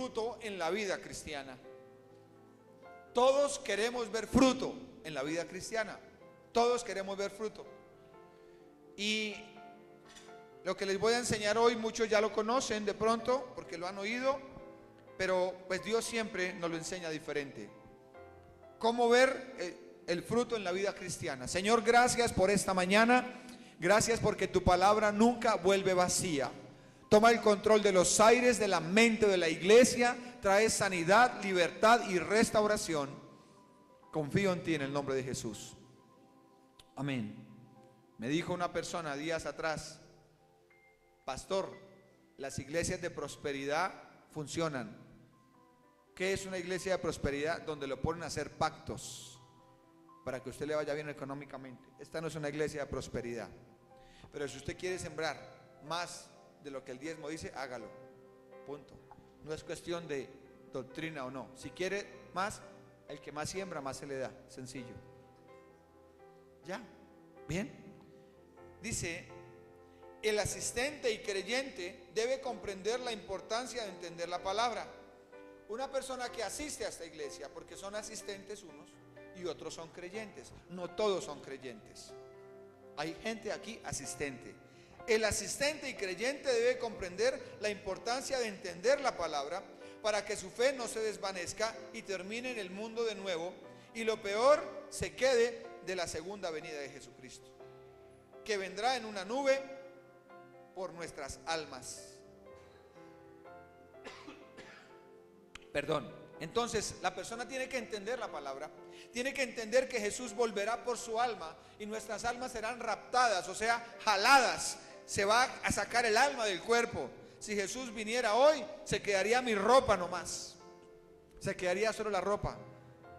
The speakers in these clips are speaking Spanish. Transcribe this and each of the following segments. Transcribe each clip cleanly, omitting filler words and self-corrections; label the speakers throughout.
Speaker 1: fruto en la vida cristiana. Todos queremos ver fruto en la vida cristiana. Todos queremos ver fruto. Y lo que les voy a enseñar hoy, muchos ya lo conocen de pronto porque lo han oído, pero pues Dios siempre nos lo enseña diferente. ¿Cómo ver el fruto en la vida cristiana? Señor, gracias por esta mañana. Gracias porque tu palabra nunca vuelve vacía. Toma el control de los aires, de la mente de la iglesia. Trae sanidad, libertad y restauración. Confío en ti en el nombre de Jesús. Amén. Me dijo una persona días atrás: pastor, las iglesias de prosperidad funcionan. ¿Qué es una iglesia de prosperidad? Donde lo ponen a hacer pactos para que usted le vaya bien económicamente. Esta no es una iglesia de prosperidad. Pero si usted quiere sembrar más de lo que el diezmo dice, hágalo. Punto. No es cuestión de doctrina o no. Si quiere más, el que más siembra, más se le da. Sencillo. ¿Ya? ¿Bien? Dice: el asistente y creyente debe comprender la importancia de entender la palabra. Una persona que asiste a esta iglesia, porque son asistentes unos y otros son creyentes. No todos son creyentes. Hay gente aquí asistente. El asistente y creyente debe comprender la importancia de entender la palabra para que su fe no se desvanezca y termine en el mundo de nuevo, y lo peor, se quede de la segunda venida de Jesucristo, que vendrá en una nube por nuestras almas. Perdón. Entonces la persona tiene que entender la palabra, tiene que entender que Jesús volverá por su alma y nuestras almas serán raptadas, o sea, jaladas. Se va a sacar el alma del cuerpo. Si Jesús viniera hoy, se quedaría mi ropa nomás, se quedaría solo la ropa.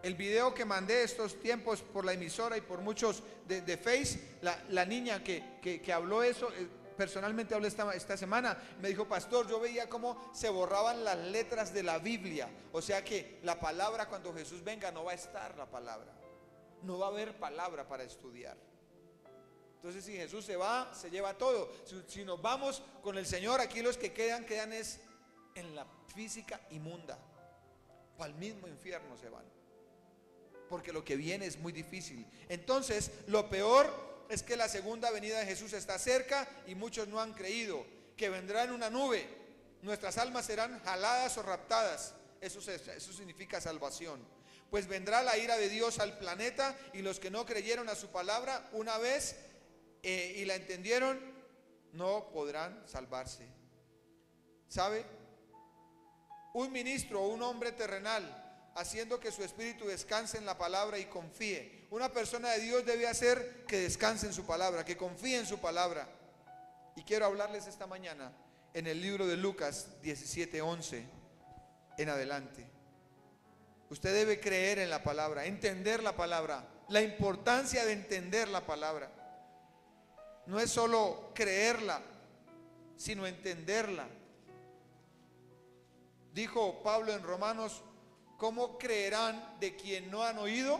Speaker 1: El video que mandé estos tiempos por la emisora y por muchos de Face, la niña que habló eso, personalmente hablé esta semana, me dijo: pastor, yo veía cómo se borraban las letras de la Biblia. O sea que la palabra, cuando Jesús venga, no va a estar la palabra, no va a haber palabra para estudiar. Entonces, si Jesús se va, se lleva todo. Si nos vamos con el Señor, aquí los que quedan es en la física inmunda, para el mismo infierno se van, porque lo que viene es muy difícil. Entonces, lo peor es que la segunda venida de Jesús está cerca y muchos no han creído, que vendrá en una nube, nuestras almas serán jaladas o raptadas. Eso significa salvación. Pues vendrá la ira de Dios al planeta, y los que no creyeron a su palabra una vez y la entendieron, no podrán salvarse. ¿Sabe? Un ministro o un hombre terrenal, haciendo que su espíritu descanse en la palabra y confíe. Una persona de Dios debe hacer que descanse en su palabra, que confíe en su palabra. Y quiero hablarles esta mañana en el libro de Lucas 17:11 en adelante. Usted debe creer en la palabra, entender la palabra, la importancia de entender la palabra. No es solo creerla, sino entenderla. Dijo Pablo en Romanos: ¿cómo creerán de quien no han oído?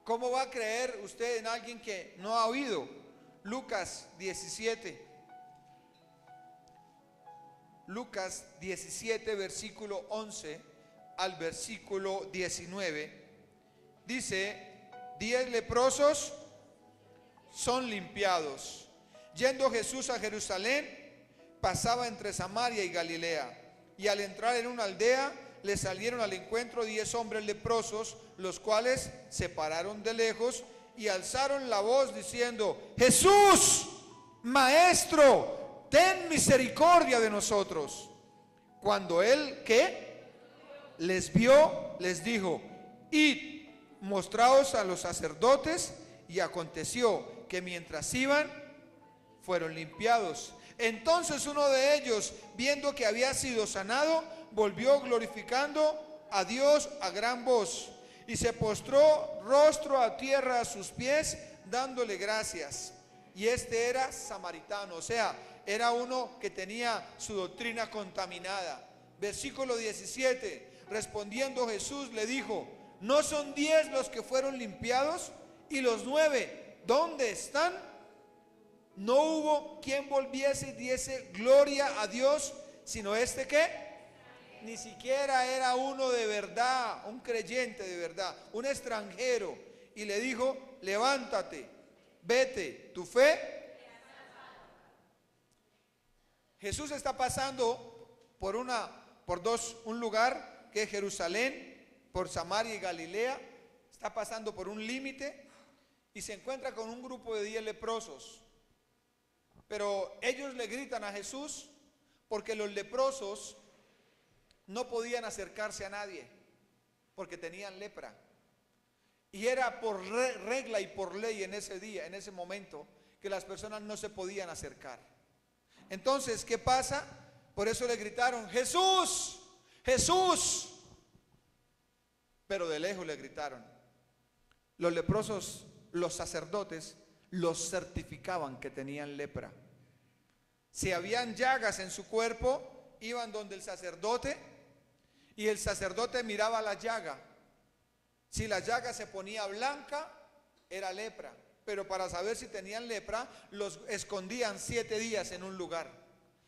Speaker 1: ¿Cómo va a creer usted en alguien que no ha oído? Lucas 17. Lucas 17, versículo 11 al versículo 19. Dice: 10 leprosos son limpiados. Yendo Jesús a Jerusalén, pasaba entre Samaria y Galilea. Y al entrar en una aldea, le salieron al encuentro 10 hombres leprosos, los cuales se pararon de lejos y alzaron la voz diciendo: Jesús, Maestro, ten misericordia de nosotros. Cuando él, ¿qué? Les vio, les dijo: id, mostraos a los sacerdotes. Y aconteció que mientras iban, fueron limpiados. Entonces uno de ellos, viendo que había sido sanado, volvió glorificando a Dios a gran voz, y se postró rostro a tierra a sus pies, dándole gracias. Y este era samaritano, o sea, era uno que tenía su doctrina contaminada. Versículo 17, respondiendo Jesús le dijo: ¿no son 10 los que fueron limpiados? ¿Y los 9 dónde están? No hubo quien volviese y diese gloria a Dios, sino este, ¿qué? ni siquiera era uno de verdad, un creyente de verdad, un extranjero. Y le dijo, levántate, vete, tu fe. Jesús está pasando por un lugar que es Jerusalén, por Samaria y Galilea. Está pasando por un límite y se encuentra con un grupo de 10 leprosos. Pero ellos le gritan a Jesús porque los leprosos no podían acercarse a nadie porque tenían lepra. Y era por regla y por ley en ese día, en ese momento, que las personas no se podían acercar. Entonces, ¿qué pasa? Por eso le gritaron, Jesús, Jesús. Pero de lejos le gritaron. Los leprosos, los sacerdotes, los certificaban que tenían lepra. Si habían llagas en su cuerpo, iban donde el sacerdote y el sacerdote miraba la llaga. Si la llaga se ponía blanca, era lepra. Pero para saber si tenían lepra, los escondían 7 días en un lugar,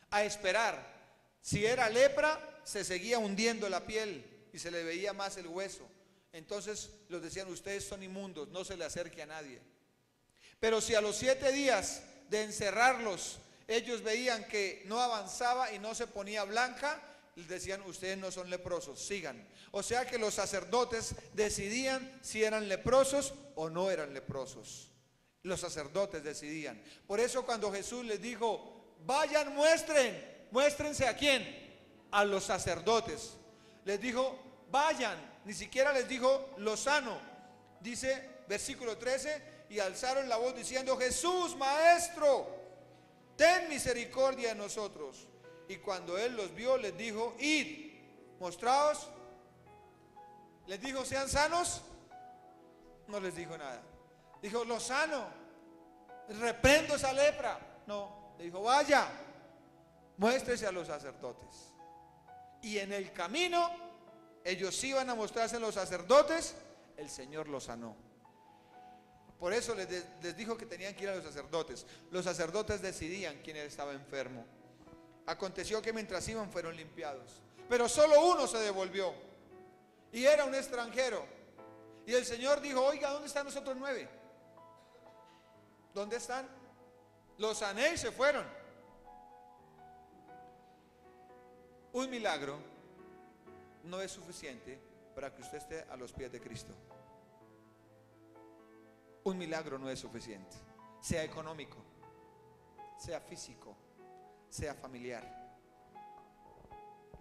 Speaker 1: a esperar. Si era lepra, se seguía hundiendo la piel y se le veía más el hueso. Entonces los decían, ustedes son inmundos, no se le acerque a nadie. Pero si a los 7 días de encerrarlos, ellos veían que no avanzaba y no se ponía blanca, les decían, ustedes no son leprosos, sigan. O sea que los sacerdotes decidían si eran leprosos o no eran leprosos. Los sacerdotes decidían. Por eso cuando Jesús les dijo, vayan, muéstrense a quién, a los sacerdotes. Les dijo, vayan, ni siquiera les dijo, los sano. Dice, versículo 13, y alzaron la voz diciendo, Jesús, maestro, ten misericordia de nosotros. Y cuando él los vio, les dijo, id, mostraos. Les dijo, sean sanos. No les dijo nada. Dijo, los sano, reprendo esa lepra. No, le dijo, vaya, muéstrese a los sacerdotes. Y en el camino, ellos iban a mostrarse a los sacerdotes, el Señor los sanó. Por eso les dijo que tenían que ir a los sacerdotes. Los sacerdotes decidían quién estaba enfermo. Aconteció que mientras iban fueron limpiados, pero solo uno se devolvió y era un extranjero. Y el Señor dijo, oiga, ¿dónde están los otros 9? ¿Dónde están? Los sané y se fueron. Un milagro no es suficiente para que usted esté a los pies de Cristo. Un milagro no es suficiente, sea económico, sea físico, sea familiar.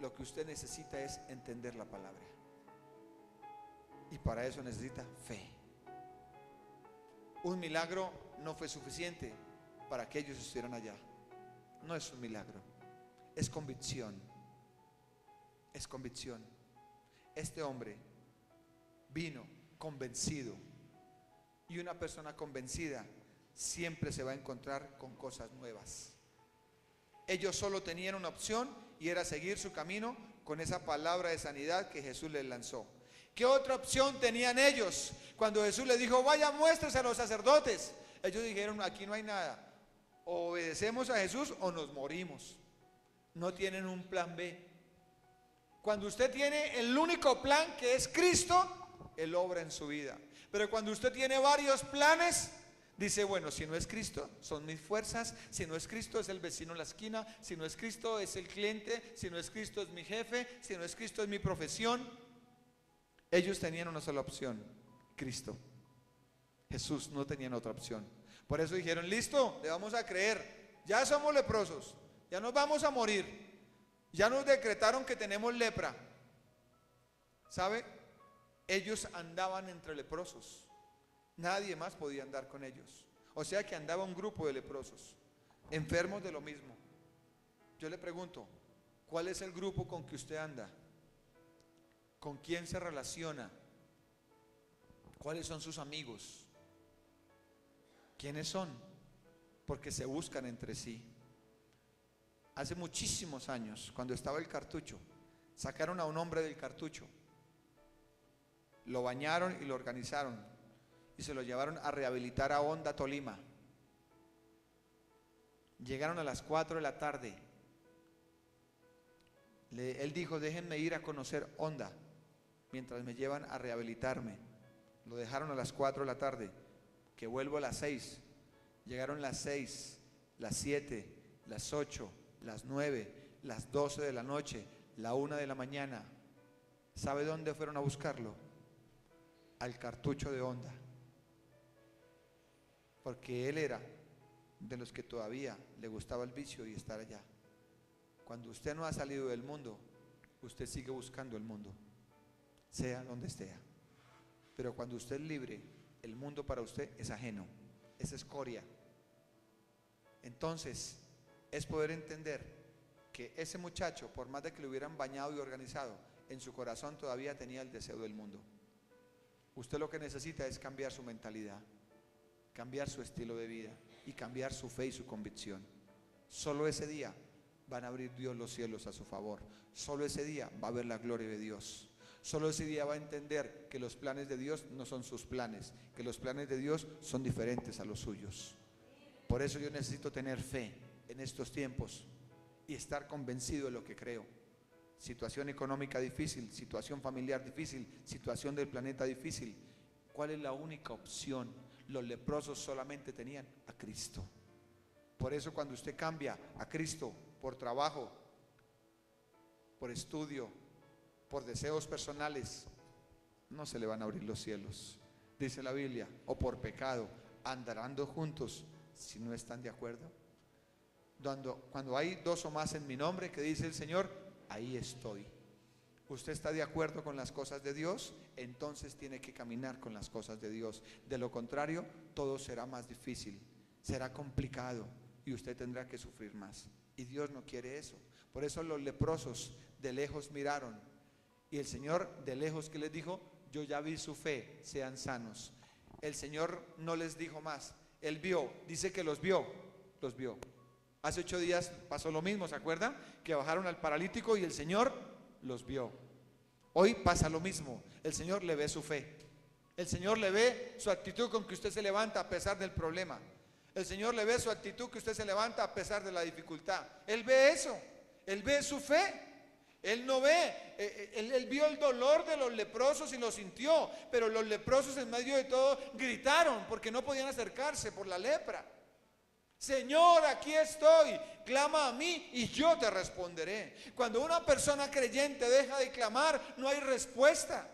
Speaker 1: Lo que usted necesita es entender la palabra. Y para eso necesita fe. Un milagro no fue suficiente para que ellos estuvieran allá. No es un milagro, es convicción. Es convicción. Este hombre vino convencido. Y una persona convencida siempre se va a encontrar con cosas nuevas. Ellos solo tenían una opción y era seguir su camino con esa palabra de sanidad que Jesús les lanzó. ¿Qué otra opción tenían ellos? Cuando Jesús les dijo, vaya, muéstrese a los sacerdotes. Ellos dijeron, aquí no hay nada. O obedecemos a Jesús o nos morimos. No tienen un plan B. Cuando usted tiene el único plan que es Cristo, Él obra en su vida. Pero cuando usted tiene varios planes, dice, bueno, si no es Cristo, son mis fuerzas. Si no es Cristo, es el vecino en la esquina. Si no es Cristo, es el cliente. Si no es Cristo, es mi jefe. Si no es Cristo, es mi profesión. Ellos tenían una sola opción, Cristo. Jesús, no tenían otra opción. Por eso dijeron, listo, le vamos a creer. Ya somos leprosos, ya nos vamos a morir. Ya nos decretaron que tenemos lepra. ¿Sabe? Ellos andaban entre leprosos. Nadie más podía andar con ellos. O sea que andaba un grupo de leprosos, enfermos de lo mismo. Yo le pregunto, ¿cuál es el grupo con que usted anda? ¿Con quién se relaciona? ¿Cuáles son sus amigos? ¿Quiénes son? Porque se buscan entre sí. Hace muchísimos años, cuando estaba el cartucho, sacaron a un hombre del cartucho, lo bañaron y lo organizaron y se lo llevaron a rehabilitar a Honda, Tolima. Llegaron a las 4 de la tarde. Él dijo: déjenme ir a conocer Honda mientras me llevan a rehabilitarme. Lo dejaron a las 4 de la tarde, que vuelvo a las 6. Llegaron las 6, las 7, las 8, las 9, las 12 de la noche, la 1 de la mañana. ¿Sabe dónde fueron a buscarlo? Al cartucho de Honda. Porque él era de los que todavía le gustaba el vicio y estar allá. Cuando usted no ha salido del mundo, usted sigue buscando el mundo, sea donde esté. Pero cuando usted es libre, el mundo para usted es ajeno, es escoria. Entonces, es poder entender que ese muchacho, por más de que lo hubieran bañado y organizado, en su corazón todavía tenía el deseo del mundo. Usted lo que necesita es cambiar su mentalidad, cambiar su estilo de vida y cambiar su fe y su convicción. Solo ese día van a abrir Dios los cielos a su favor. Solo ese día va a ver la gloria de Dios. Solo ese día va a entender que los planes de Dios no son sus planes, que los planes de Dios son diferentes a los suyos. Por eso yo necesito tener fe en estos tiempos y estar convencido de lo que creo. Situación económica difícil, situación familiar difícil, situación del planeta difícil. ¿Cuál es la única opción? Los leprosos solamente tenían a Cristo. Por eso cuando usted cambia a Cristo por trabajo, por estudio, por deseos personales, no se le van a abrir los cielos. Dice la Biblia: o por pecado, andarán dos juntos si no están de acuerdo. Cuando hay dos o más en mi nombre, que dice el Señor, ahí estoy. ¿Usted está de acuerdo con las cosas de Dios? Entonces tiene que caminar con las cosas de Dios. De lo contrario, todo será más difícil, será complicado y usted tendrá que sufrir más. Y Dios no quiere eso. Por eso los leprosos de lejos miraron y el Señor de lejos, ¿qué les dijo? Yo ya vi su fe, sean sanos. El Señor no les dijo más. Él vio, dice que los vio. Hace 8 días pasó lo mismo, ¿se acuerdan? Que bajaron al paralítico y el Señor los vio. Hoy pasa lo mismo. El Señor le ve su fe. El Señor le ve su actitud con que usted se levanta a pesar del problema. El Señor le ve su actitud que usted se levanta a pesar de la dificultad. Él ve eso. Él ve su fe. Él no ve, él vio el dolor de los leprosos y lo sintió, pero los leprosos en medio de todo gritaron porque no podían acercarse por la lepra. Señor, aquí estoy, clama a mí y yo te responderé. Cuando una persona creyente deja de clamar, no hay respuesta.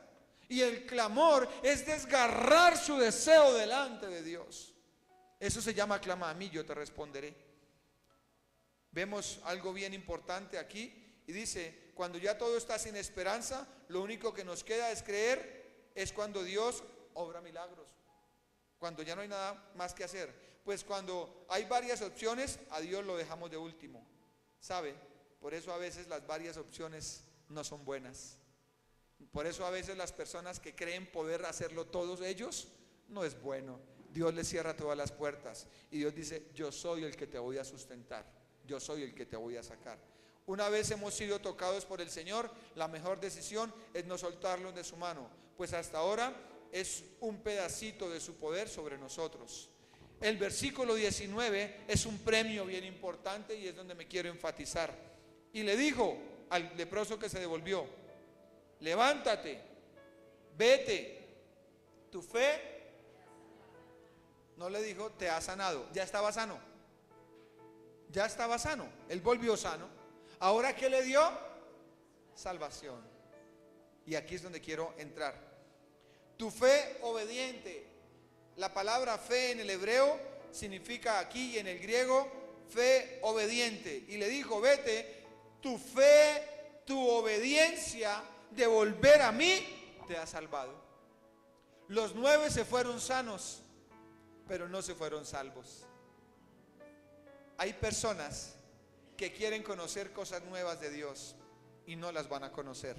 Speaker 1: Y el clamor es desgarrar su deseo delante de Dios. Eso se llama clama a mí, yo te responderé. Vemos algo bien importante aquí y dice: cuando ya todo está sin esperanza, lo único que nos queda es creer. Es cuando Dios obra milagros, cuando ya no hay nada más que hacer. Pues cuando hay varias opciones, a Dios lo dejamos de último. ¿Sabe? Por eso a veces las varias opciones no son buenas. Por eso a veces las personas que creen poder hacerlo todos ellos, no es bueno. Dios les cierra todas las puertas y Dios dice: yo soy el que te voy a sustentar, yo soy el que te voy a sacar. Una vez hemos sido tocados por el Señor, la mejor decisión es no soltarlo de su mano, pues hasta ahora es un pedacito de su poder sobre nosotros. El versículo 19 es un premio bien importante y es donde me quiero enfatizar. Y le dijo al leproso que se devolvió: levántate, vete, tu fe. No le dijo te ha sanado, ya estaba sano. Ya estaba sano, él volvió sano. ¿Ahora qué le dio? Salvación. Y aquí es donde quiero entrar. Tu fe obediente. La palabra fe en el hebreo significa aquí y en el griego fe obediente. Y le dijo: vete, tu fe, tu obediencia de volver a mí te ha salvado. Los 9 se fueron sanos, pero no se fueron salvos. Hay personas que quieren conocer cosas nuevas de Dios y no las van a conocer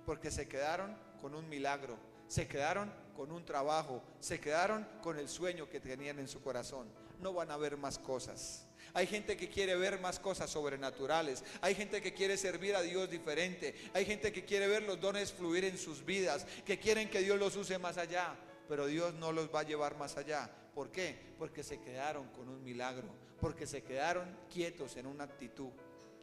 Speaker 1: porque se quedaron con un milagro, se quedaron con un trabajo, se quedaron con el sueño que tenían en su corazón. No van a ver más cosas. Hay gente que quiere ver más cosas sobrenaturales. Hay gente que quiere servir a Dios diferente. Hay gente que quiere ver los dones fluir en sus vidas, que quieren que Dios los use más allá, pero Dios no los va a llevar más allá. ¿Por qué? Porque se quedaron con un milagro, porque se quedaron quietos en una actitud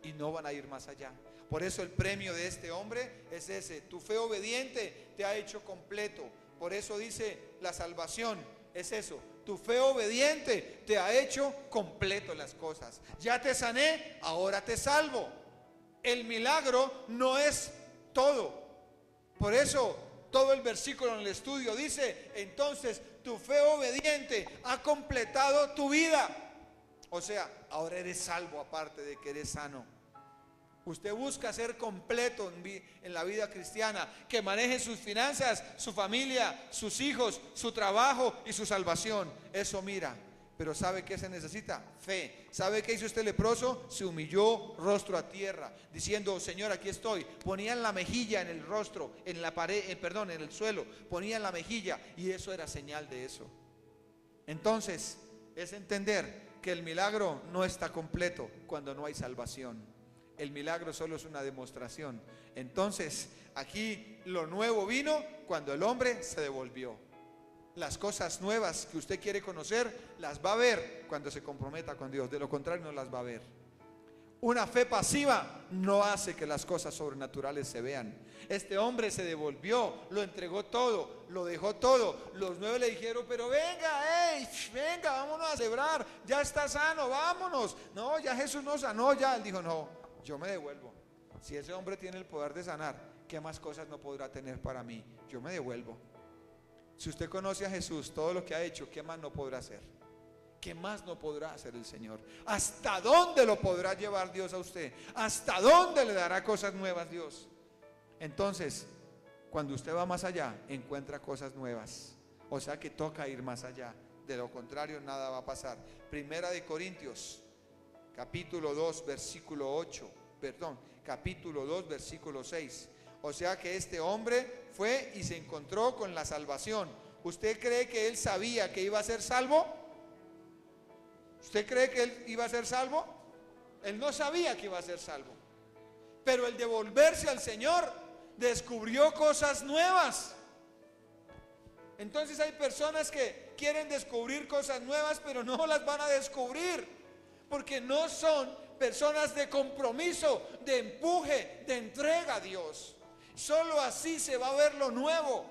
Speaker 1: y no van a ir más allá. Por eso el premio de este hombre es ese: tu fe obediente te ha hecho completo. Por eso dice la salvación, es eso: tu fe obediente te ha hecho completo las cosas. Ya te sané, ahora te salvo. El milagro no es todo. Por eso todo el versículo en el estudio dice: entonces tu fe obediente ha completado tu vida. O sea, ahora eres salvo, aparte de que eres sano. Usted busca ser completo en la vida cristiana, que maneje sus finanzas, su familia, sus hijos, su trabajo y su salvación. Eso mira. Pero ¿sabe qué se necesita? Fe. ¿Sabe qué hizo este leproso? Se humilló rostro a tierra, diciendo: Señor, aquí estoy. Ponían la mejilla en el rostro, en la pared, en el suelo. Ponían la mejilla, y eso era señal de eso. Entonces, es entender que el milagro no está completo cuando no hay salvación. El milagro solo es una demostración. Entonces, aquí lo nuevo vino cuando el hombre se devolvió. Las cosas nuevas que usted quiere conocer, las va a ver cuando se comprometa con Dios. De lo contrario, no las va a ver. Una fe pasiva no hace que las cosas sobrenaturales se vean. Este hombre se devolvió, lo entregó todo, lo dejó todo. Los 9 le dijeron: pero venga, venga, vámonos a celebrar, ya está sano, vámonos. No, ya Jesús nos sanó, ya. Él dijo: no, yo me devuelvo. Si ese hombre tiene el poder de sanar, ¿qué más cosas no podrá tener para mí? Yo me devuelvo. Si usted conoce a Jesús, todo lo que ha hecho, ¿qué más no podrá hacer? ¿Qué más no podrá hacer el Señor? ¿Hasta dónde lo podrá llevar Dios a usted? ¿Hasta dónde le dará cosas nuevas Dios? Entonces, cuando usted va más allá, encuentra cosas nuevas. O sea que toca ir más allá. De lo contrario, nada va a pasar. Primera de Corintios, capítulo 2, versículo 8. Capítulo 2, versículo 6. O sea que este hombre fue y se encontró con la salvación. ¿Usted cree que él sabía que iba a ser salvo? ¿Usted cree que él iba a ser salvo? Él no sabía que iba a ser salvo. Pero el devolverse al Señor descubrió cosas nuevas. Entonces hay personas que quieren descubrir cosas nuevas, pero no las van a descubrir, porque no son personas de compromiso, de empuje, de entrega a Dios. Solo así se va a ver lo nuevo.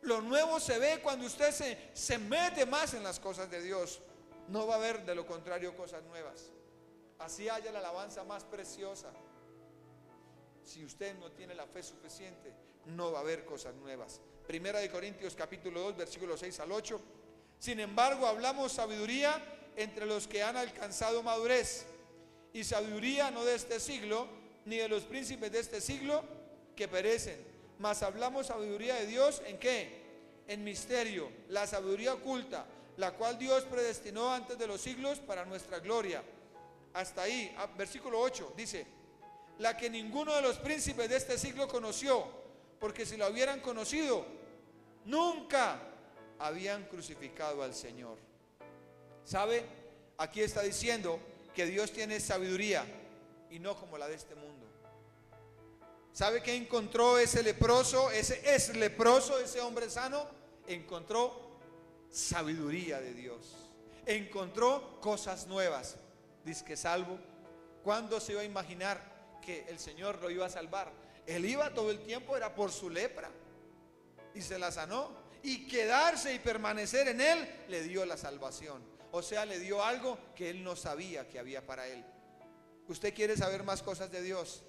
Speaker 1: Lo nuevo se ve cuando usted se mete más en las cosas de Dios. No va a haber, de lo contrario, cosas nuevas. Así haya la alabanza más preciosa. Si usted no tiene la fe suficiente, no va a haber cosas nuevas. Primera de Corintios capítulo 2, versículos 6 al 8. Sin embargo, hablamos sabiduría entre los que han alcanzado madurez, y sabiduría no de este siglo, ni de los príncipes de este siglo que perecen, mas hablamos sabiduría de Dios. ¿En qué? En misterio, la sabiduría oculta, la cual Dios predestinó antes de los siglos para nuestra gloria. Hasta ahí, versículo 8, dice: la que ninguno de los príncipes de este siglo conoció, porque si lo hubieran conocido, nunca habían crucificado al Señor. ¿Sabe? Aquí está diciendo que Dios tiene sabiduría y no como la de este mundo. ¿Sabe qué encontró ese leproso? Ese hombre sano encontró sabiduría de Dios. Encontró cosas nuevas. Dice que salvo. ¿Cuándo se iba a imaginar que el Señor lo iba a salvar? Él iba todo el tiempo, era por su lepra, y se la sanó. Y quedarse y permanecer en Él le dio la salvación. O sea, le dio algo que él no sabía que había para él. ¿Usted quiere saber más cosas de Dios?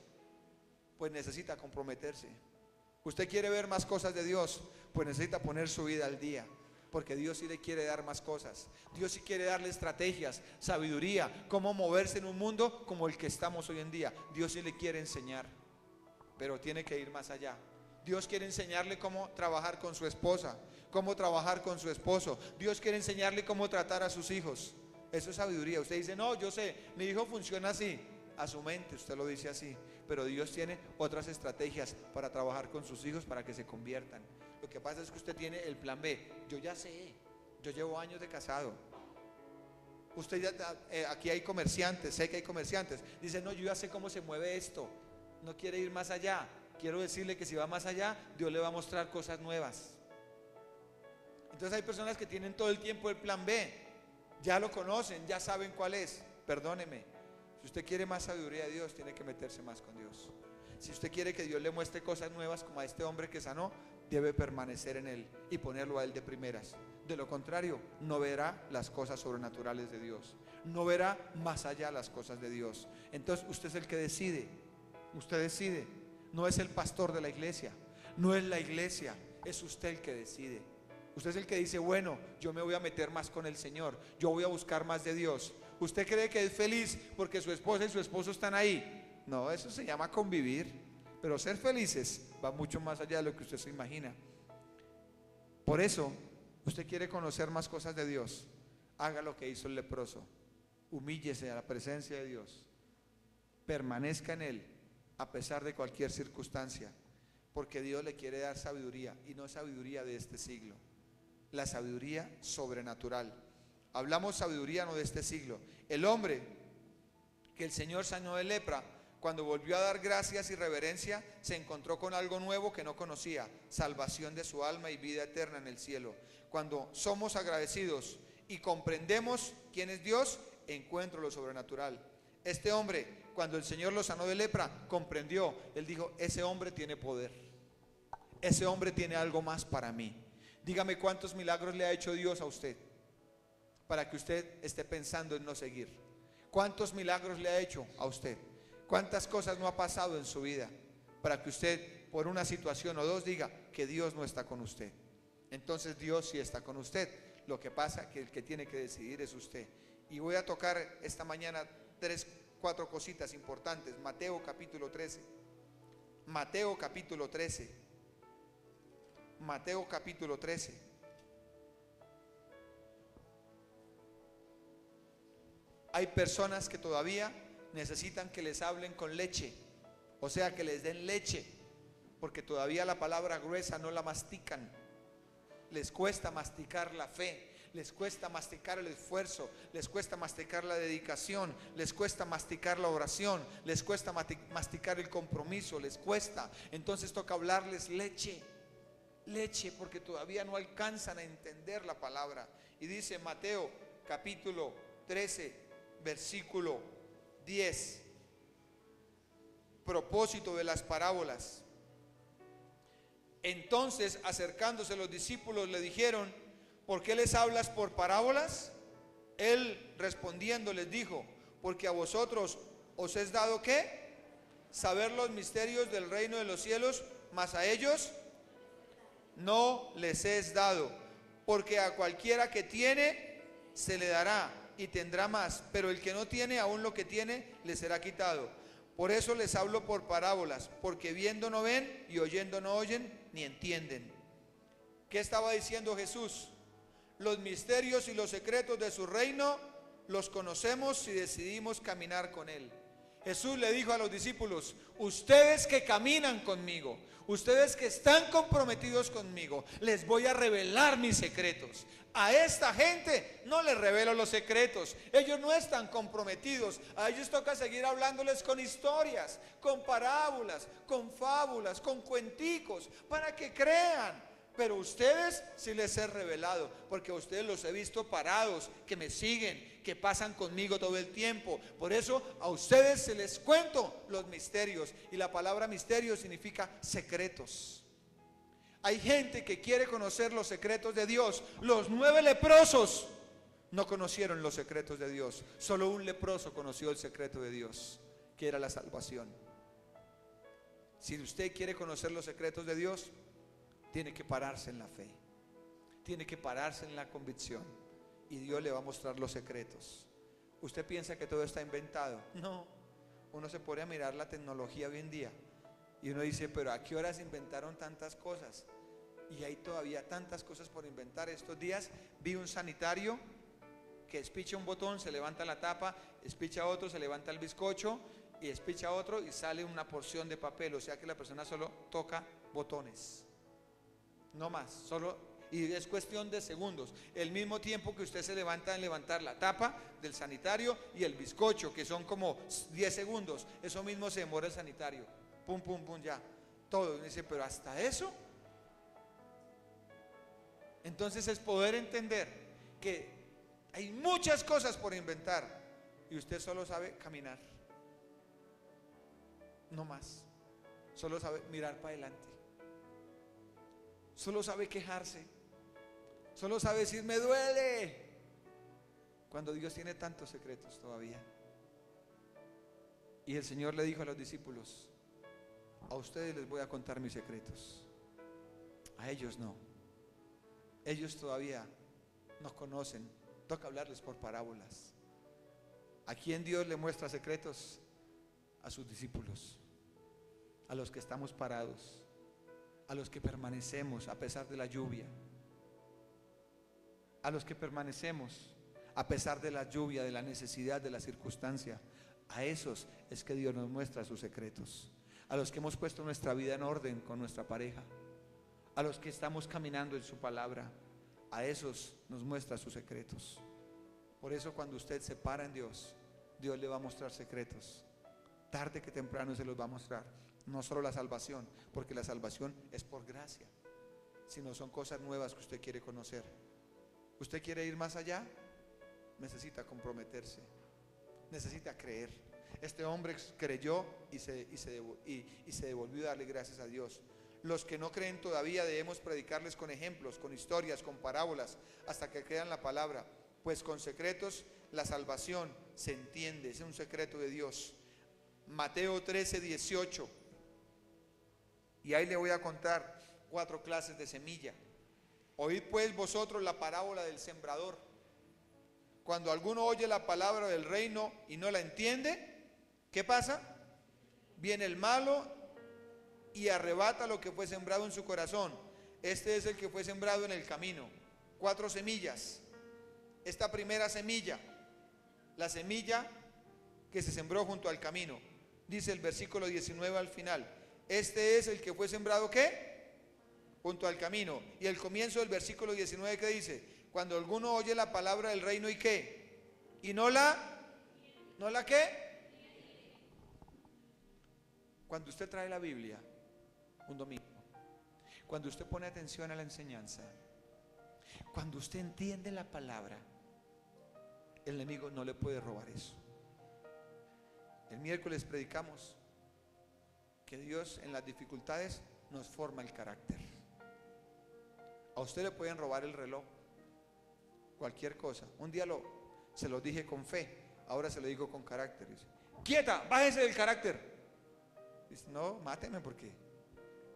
Speaker 1: Pues necesita comprometerse. ¿Usted quiere ver más cosas de Dios? Pues necesita poner su vida al día, porque Dios sí le quiere dar más cosas. Dios sí quiere darle estrategias, sabiduría, cómo moverse en un mundo como el que estamos hoy en día. Dios sí le quiere enseñar, pero tiene que ir más allá. Dios quiere enseñarle cómo trabajar con su esposa, cómo trabajar con su esposo. Dios quiere enseñarle cómo tratar a sus hijos. Eso es sabiduría. Usted dice: no, yo sé, mi hijo funciona así. A su mente usted lo dice así, pero Dios tiene otras estrategias para trabajar con sus hijos para que se conviertan. Lo que pasa es que usted tiene el plan B. Yo ya sé, yo llevo años de casado. Usted ya, aquí hay comerciantes, sé que hay comerciantes. Dice: no, yo ya sé cómo se mueve esto. No quiere ir más allá. Quiero decirle que si va más allá, Dios le va a mostrar cosas nuevas. Entonces hay personas que tienen todo el tiempo el plan B. Ya lo conocen, ya saben cuál es. Perdóneme, si Si usted quiere más sabiduría de Dios, tiene que meterse más con Dios. Si usted quiere que Dios le muestre cosas nuevas como a este hombre que sanó, debe permanecer en Él y ponerlo a Él de primeras. De lo contrario, no verá las cosas sobrenaturales de Dios, no verá más allá las cosas de Dios. Entonces usted es el que decide. Usted decide. No es el pastor de la iglesia, no es la iglesia, es usted el que decide. Usted es el que dice, bueno, yo me voy a meter más con el Señor, yo voy a buscar más de Dios. ¿Usted cree que es feliz porque su esposa y su esposo están ahí? No, eso se llama convivir. Pero ser felices va mucho más allá de lo que usted se imagina. Por eso, usted quiere conocer más cosas de Dios, haga lo que hizo el leproso. Humíllese a la presencia de Dios, permanezca en Él a pesar de cualquier circunstancia, porque Dios le quiere dar sabiduría, y no sabiduría de este siglo, la sabiduría sobrenatural. Hablamos sabiduría no de este siglo. El hombre que el Señor sanó de lepra, cuando volvió a dar gracias y reverencia, se encontró con algo nuevo que no conocía: salvación de su alma y vida eterna en el cielo. Cuando somos agradecidos y comprendemos quién es Dios, encuentro lo sobrenatural. Este hombre, cuando el Señor lo sanó de lepra, comprendió. Él dijo, ese hombre tiene poder, ese hombre tiene algo más para mí. Dígame cuántos milagros le ha hecho Dios a usted para que usted esté pensando en no seguir. ¿Cuántos milagros le ha hecho a usted? ¿Cuántas cosas no ha pasado en su vida para que usted, por una situación o dos, diga que Dios no está con usted? Entonces Dios sí está con usted. Lo que pasa es que el que tiene que decidir es usted. Y voy a tocar esta mañana 4 cositas importantes. Mateo capítulo 13. Mateo capítulo 13. Mateo capítulo 13. Hay personas que todavía necesitan que les hablen con leche, o sea, que les den leche, porque todavía la palabra gruesa no la mastican. Les cuesta masticar la fe, les cuesta masticar el esfuerzo, les cuesta masticar la dedicación, les cuesta masticar la oración, les cuesta masticar el compromiso, les cuesta. Entonces toca hablarles leche, leche, porque todavía no alcanzan a entender la palabra. Y dice Mateo capítulo 13, versículo 10, propósito de las parábolas. Entonces, acercándose los discípulos, le dijeron, ¿por qué les hablas por parábolas? Él respondiendo les dijo, porque a vosotros os es dado ¿qué? Saber los misterios del reino de los cielos, mas a ellos no les es dado, porque a cualquiera que tiene se le dará y tendrá más, pero el que no tiene, aún lo que tiene le será quitado. Por eso les hablo por parábolas, porque viendo no ven y oyendo no oyen ni entienden. ¿Qué estaba diciendo Jesús? Los misterios y los secretos de su reino los conocemos si decidimos caminar con Él. Jesús le dijo a los discípulos, ustedes que caminan conmigo, ustedes que están comprometidos conmigo, les voy a revelar mis secretos. A esta gente no les revelo los secretos, ellos no están comprometidos. A ellos toca seguir hablándoles con historias, con parábolas, con fábulas, con cuenticos, para que crean. Pero ustedes sí les he revelado, porque a ustedes los he visto parados, que me siguen, que pasan conmigo todo el tiempo. Por eso a ustedes se les cuento los misterios. Y la palabra misterio significa secretos. Hay gente que quiere conocer los secretos de Dios. Los 9 leprosos no conocieron los secretos de Dios. Solo un leproso conoció el secreto de Dios, que era la salvación. Si usted quiere conocer los secretos de Dios, tiene que pararse en la fe, tiene que pararse en la convicción, y Dios le va a mostrar los secretos. ¿Usted piensa que todo está inventado? No. Uno se pone a mirar la tecnología hoy en día y uno dice, pero ¿a qué horas inventaron tantas cosas? Y hay todavía tantas cosas por inventar. Estos días vi un sanitario que espicha un botón, se levanta la tapa, espicha otro, se levanta el bizcocho y espicha otro y sale una porción de papel. O sea que la persona solo toca botones, no más, solo, y es cuestión de segundos. El mismo tiempo que usted se levanta en levantar la tapa del sanitario y el bizcocho, que son como 10 segundos, eso mismo se demora el sanitario. Pum, pum, pum, ya, todo. Y dice, pero hasta eso. Entonces es poder entender que hay muchas cosas por inventar y usted solo sabe caminar. no más. Solo sabe mirar para adelante, solo sabe quejarse, solo sabe decir me duele, cuando Dios tiene tantos secretos todavía. Y el Señor le dijo a los discípulos: a ustedes les voy a contar mis secretos, a ellos no. Ellos todavía no conocen, toca hablarles por parábolas. ¿A quién Dios le muestra secretos? A sus discípulos, a los que estamos parados, a los que permanecemos a pesar de la lluvia, a los que permanecemos a pesar de la lluvia, de la necesidad, de la circunstancia. A esos es que Dios nos muestra sus secretos. A los que hemos puesto nuestra vida en orden con nuestra pareja, a los que estamos caminando en su palabra, a esos nos muestra sus secretos. Por eso cuando usted se para en Dios, Dios le va a mostrar secretos. Tarde que temprano se los va a mostrar. No solo la salvación, porque la salvación es por gracia, sino son cosas nuevas que usted quiere conocer. ¿Usted quiere ir más allá? Necesita comprometerse, necesita creer. Este hombre creyó y se devolvió a darle gracias a Dios. Los que no creen todavía debemos predicarles con ejemplos, con historias, con parábolas, hasta que crean la palabra. Pues con secretos la salvación se entiende, es un secreto de Dios. Mateo 13:18. Y ahí le voy a contar 4 clases de semilla. Oíd pues vosotros la parábola del sembrador. Cuando alguno oye la palabra del reino y no la entiende, ¿qué pasa? Viene el malo y arrebata lo que fue sembrado en su corazón. Este es el que fue sembrado en el camino. 4 semillas. Esta primera semilla, la semilla que se sembró junto al camino. Dice el versículo 19 al final. Este es el que fue sembrado, ¿qué? Junto al camino. Y el comienzo del versículo 19, ¿qué dice? Cuando alguno oye la palabra del reino y ¿qué? Y no la ¿qué? Cuando usted trae la Biblia un domingo, cuando usted pone atención a la enseñanza, cuando usted entiende la palabra, el enemigo no le puede robar eso. El miércoles predicamos que Dios en las dificultades nos forma el carácter. A usted le pueden robar el reloj, cualquier cosa. Un día se lo dije con fe, ahora se lo digo con carácter. Dice, quieta, bájese del carácter. Dice, no, máteme porque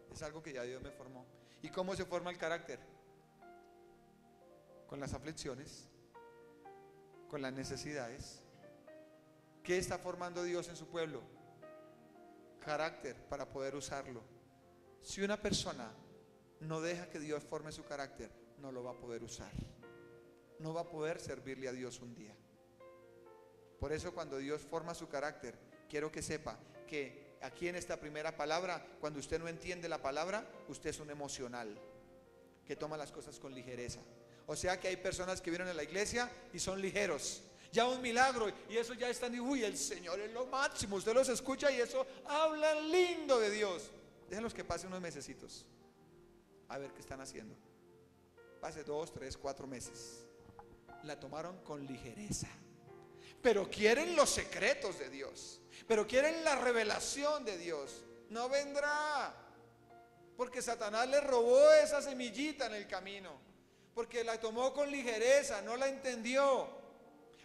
Speaker 1: es algo que ya Dios me formó. ¿Y cómo se forma el carácter? Con las aflicciones, con las necesidades. ¿Qué está formando Dios en su pueblo? Carácter para poder usarlo. Si una persona no deja que Dios forme su carácter, no lo va a poder usar. No va a poder servirle a Dios un día. Por eso cuando Dios forma su carácter, quiero que sepa que aquí en esta primera palabra, cuando usted no entiende la palabra, usted es un emocional que toma las cosas con ligereza. O sea que hay personas que vienen a la iglesia y son ligeros. Ya un milagro y eso ya están y uy, el Señor es lo máximo. Usted los escucha y eso hablan lindo de Dios. Déjenlos que pasen unos mesecitos a ver qué están haciendo. Pase 2, 3, 4 meses. La tomaron con ligereza, pero quieren los secretos de Dios, pero quieren la revelación de Dios. No vendrá, porque Satanás le robó esa semillita en el camino, porque la tomó con ligereza, no la entendió.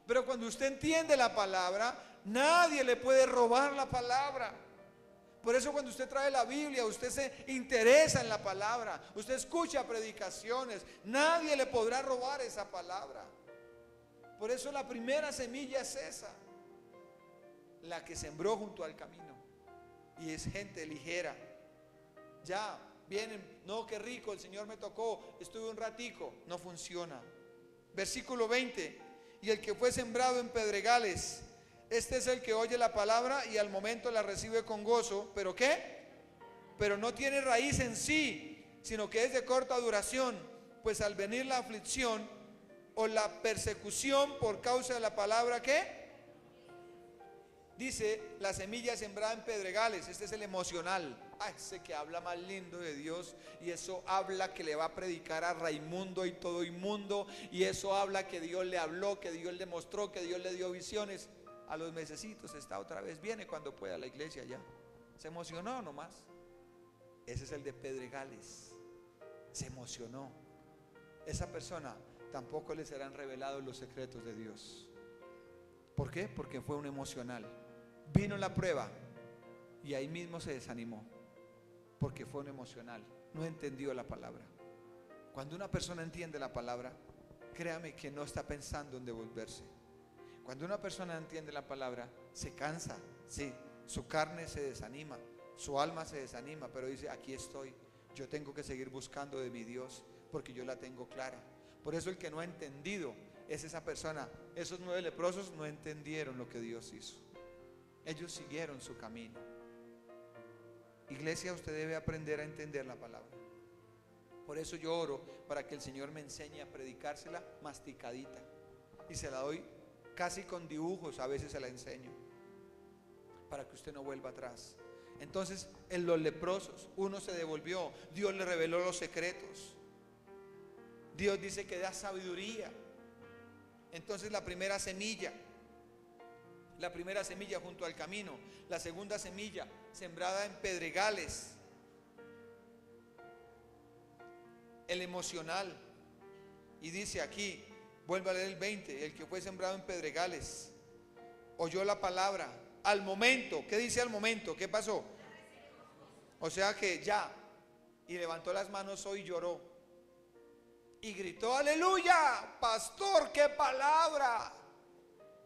Speaker 1: Pero cuando usted entiende la palabra, nadie le puede robar la palabra. Por eso cuando usted trae la Biblia, usted se interesa en la palabra, usted escucha predicaciones, nadie le podrá robar esa palabra. Por eso la primera semilla es esa, la que sembró junto al camino. Y es gente ligera. Ya vienen, no, qué rico, el Señor me tocó, estuve un ratico. No funciona. Versículo 20. Y el que fue sembrado en pedregales, este es el que oye la palabra y al momento la recibe con gozo. ¿Pero qué? Pero no tiene raíz en sí, sino que es de corta duración. Pues al venir la aflicción o la persecución por causa de la palabra, ¿qué? Dice, la semilla sembrada en pedregales. Este es el emocional. Ese que habla más lindo de Dios, y eso habla que le va a predicar a Raimundo y todo inmundo, y eso habla que Dios le habló, que Dios le mostró, que Dios le dio visiones. A los mesecitos está otra vez, viene cuando pueda a la iglesia ya. Se emocionó nomás. Ese es el de Pedregales. Se emocionó. Esa persona tampoco le serán revelados los secretos de Dios. ¿Por qué? Porque fue un emocional. Vino la prueba y ahí mismo se desanimó, porque fue un emocional. No entendió la palabra. Cuando una persona entiende la palabra, créame que no está pensando en devolverse. Cuando una persona entiende la palabra, se cansa, sí, su carne se desanima, su alma se desanima, pero dice: aquí estoy, yo tengo que seguir buscando de mi Dios, porque yo la tengo clara. Por eso el que no ha entendido es esa persona. Esos 9 leprosos no entendieron lo que Dios hizo. Ellos siguieron su camino. Iglesia, usted debe aprender a entender la palabra. Por eso yo oro para que el Señor me enseñe a predicársela masticadita, y se la doy casi con dibujos, a veces se la enseño, para que usted no vuelva atrás. Entonces, en los leprosos, uno se devolvió, Dios le reveló los secretos. Dios dice que da sabiduría. Entonces, la primera semilla junto al camino, la segunda semilla sembrada en pedregales, el emocional. Y dice aquí, vuelvo a leer el 20: el que fue sembrado en pedregales oyó la palabra al momento. ¿Qué dice al momento? ¿Qué pasó? O sea que ya, y levantó las manos hoy y lloró y gritó: aleluya, pastor, qué palabra.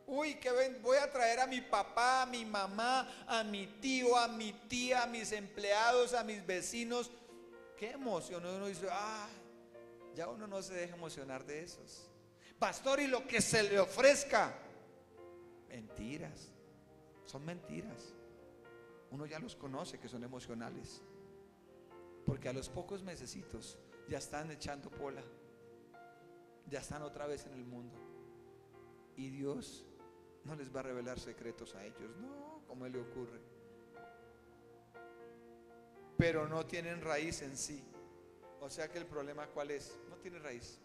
Speaker 1: Uy, que voy a traer a mi papá, a mi mamá, a mi tío, a mi tía, a mis empleados, a mis vecinos. Qué emoción. Uno dice: ya uno no se deja emocionar de esos. Pastor, y lo que se le ofrezca. Mentiras, son mentiras. Uno ya los conoce que son emocionales, porque a los pocos mesecitos ya están echando pola, ya están otra vez en el mundo. Y Dios no les va a revelar secretos a ellos, no, como le ocurre. Pero no tienen raíz en sí. O sea que el problema, ¿cuál es? No tiene raíz.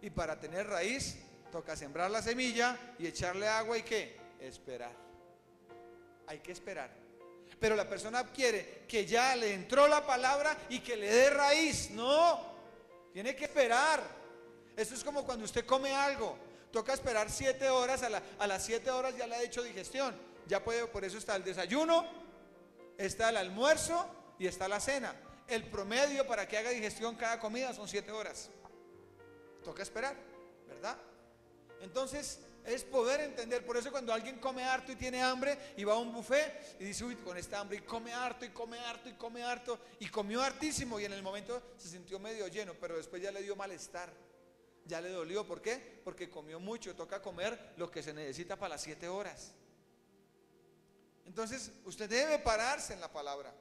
Speaker 1: Y para tener raíz toca sembrar la semilla y echarle agua. ¿Y qué? Esperar. Hay que esperar. Pero la persona quiere que ya le entró la palabra y que le dé raíz. No, tiene que esperar. Eso es como cuando usted come algo. Toca esperar 7 horas, a las 7 horas ya le ha hecho digestión. Ya puede, por eso está el desayuno, está el almuerzo y está la cena. El promedio para que haga digestión cada comida son 7 horas. Toca esperar, ¿verdad? Entonces es poder entender. Por eso cuando alguien come harto y tiene hambre y va a un buffet y dice: uy, con esta hambre, y come harto y come harto y come harto, y comió hartísimo, y en el momento se sintió medio lleno, pero después ya le dio malestar, ya le dolió. ¿Por qué? Porque comió mucho. Toca comer lo que se necesita para las 7 horas. Entonces usted debe pararse en la palabra,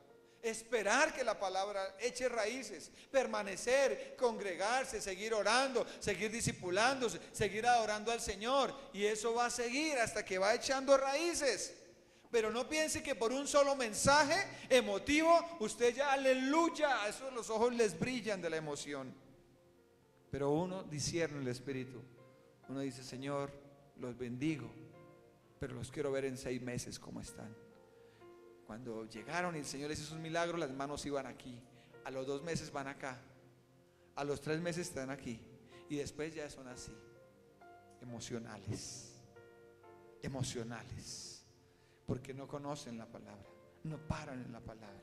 Speaker 1: esperar que la palabra eche raíces, permanecer, congregarse, seguir orando, seguir discipulándose, seguir adorando al Señor, y eso va a seguir hasta que va echando raíces. Pero no piense que por un solo mensaje emotivo usted ya, aleluya, eso los ojos les brillan de la emoción. Pero uno discierne el espíritu. Uno dice: Señor, los bendigo, pero los quiero ver en 6 meses cómo están. Cuando llegaron y el Señor les hizo un milagro, las manos iban aquí. A los 2 meses van acá. A los 3 meses están aquí. Y después ya son así, emocionales. Emocionales. Porque no conocen la palabra, no paran en la palabra.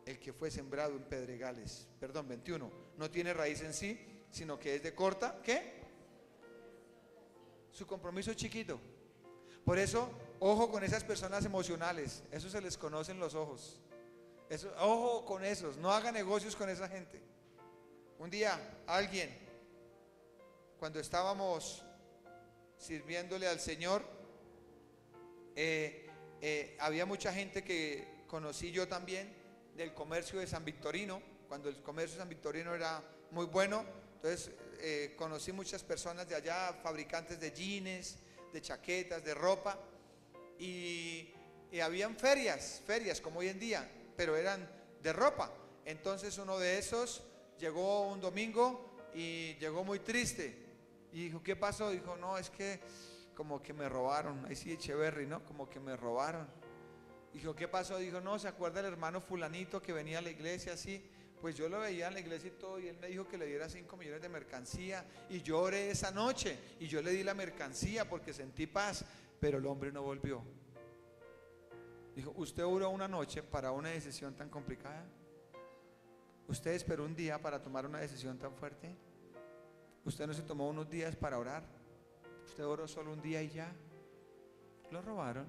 Speaker 1: El que fue sembrado en pedregales, 21, no tiene raíz en sí, sino que es de corta, ¿qué? Su compromiso es chiquito. Por eso, ojo con esas personas emocionales. Eso se les conoce en los ojos. Eso, ojo con esos. No haga negocios con esa gente. Un día, alguien, cuando estábamos sirviéndole al Señor, había mucha gente que conocí yo también del comercio de San Victorino, cuando el comercio de San Victorino era muy bueno. Entonces conocí muchas personas de allá, fabricantes de jeans, de chaquetas, de ropa, y habían ferias como hoy en día, pero eran de ropa. Entonces uno de esos llegó un domingo y llegó muy triste y dijo: ¿qué pasó? Dijo: no, es que como que me robaron. Ahí sí, Echeverry, ¿no? Como que me robaron. Dijo, ¿qué pasó? Dijo, no, ¿se acuerda el hermano fulanito que venía a la iglesia así? Pues yo lo veía en la iglesia y todo, y él me dijo que le diera 5 millones de mercancía, y yo oré esa noche, y yo le di la mercancía porque sentí paz, pero el hombre no volvió. Dijo, ¿usted oró una noche para una decisión tan complicada? ¿Usted esperó un día para tomar una decisión tan fuerte? ¿Usted no se tomó unos días para orar? ¿Usted oró solo un día y ya? Lo robaron.